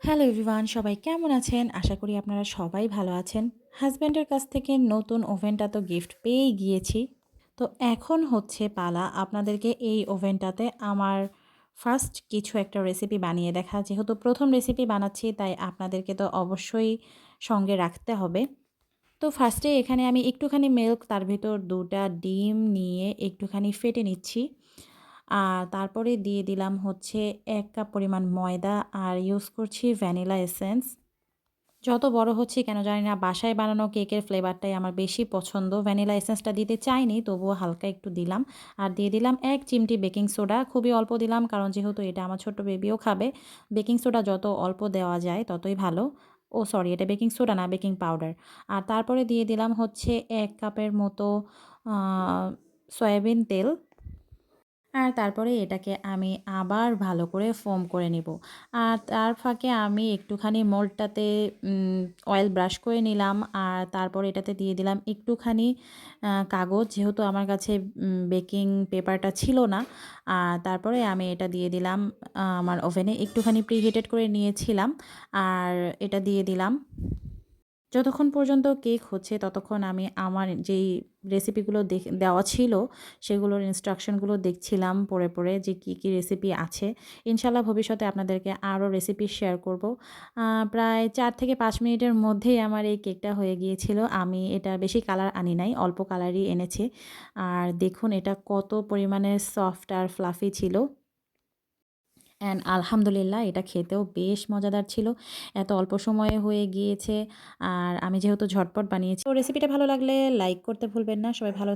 Hello everyone, সবাই কেমন আছেন? আশা করি আপনারা সবাই ভালো আছেন। হাসব্যান্ডের কাছ থেকে নতুন ওভেনটা তো গিফট পেয়েই গিয়েছি। তো এখন হচ্ছে পালা আপনাদেরকে এই ওভেনটাতে আমার ফার্স্ট কিছু একটা রেসিপি বানিয়ে দেখা। যেহেতু প্রথম রেসিপি বানাচ্ছি তাই আপনাদেরকে তো অবশ্যই সঙ্গে রাখতে হবে। তো ফার্স্টে এখানে আমি একটুখানি মিল্ক, তার ভিতর ২ টা ডিম নিয়ে একটুখানি ফেটে নিচ্ছি। আর তারপরে দিয়ে দিলাম হচ্ছে ১ কাপ পরিমাণ ময়দা আর ইউজ করছি ভ্যানিলা এসেন্স। যত বড় হচ্ছি কেন জানি না বাসায় বানানো কেকের ফ্লেভারটাই আমার বেশি পছন্দ। ভ্যানিলা এসেন্সটা দিতে চাইনি, তবুও হালকা একটু দিলাম। আর দিয়ে দিলাম ১ চিমটি বেকিং সোডা। খুবই অল্প দিলাম কারণ যেহেতু এটা আমার ছোট্ট বেবিও খাবে। বেকিং সোডা যত অল্প দেওয়া যায় ততই ভালো। ও সরি, এটা বেকিং সোডা না, বেকিং পাউডার। আর তারপরে দিয়ে দিলাম হচ্ছে ১ কাপের মতো আ সয়াবিন তেল। আর তারপরে এটাকে আমি আবার ভালো করে ফোম করে নিব। আর তার ফাঁকে আমি একটুখানি মোল্ডটাতে অয়েল ব্রাশ করে নিলাম। আর তারপরে এটাতে দিয়ে দিলাম একটুখানি কাগজ, যেহেতু আমার কাছে বেকিং পেপারটা ছিল না। আর তারপরে আমি এটা দিয়ে দিলাম আমার ওভেনে একটুখানি প্রিহিটেড করে নিয়েছিলাম। আর এটা দিয়ে দিলাম। যতক্ষণ পর্যন্ত কেক হচ্ছে ততক্ষণ আমি আমার যেই রেসিপিগুলো দেওয়া ছিল সেগুলোর ইনস্ট্রাকশনগুলো দেখছিলাম পড়ে যে কী রেসিপি আছে। ইনশাআল্লাহ ভবিষ্যতে আপনাদেরকে আরও রেসিপি শেয়ার করব। প্রায় ৪ থেকে ৫ মিনিটের মধ্যেই আমার এই কেকটা হয়ে গিয়েছিল। আমি এটা বেশি কালার আনি নাই, অল্প কালারই এনেছি। আর দেখুন এটা কত পরিমাণে সফট আর ফ্লাফি ছিল। অ্যান্ড আলহামদুলিল্লাহ এটা খেতেও বেশ মজাদার ছিল। এত অল্প সময়ে হয়ে গিয়েছে। আর আমি যেহেতু ঝটপট বানিয়েছি। তো রেসিপিটা ভালো লাগলে লাইক করতে ভুলবেন না। সবাই ভালো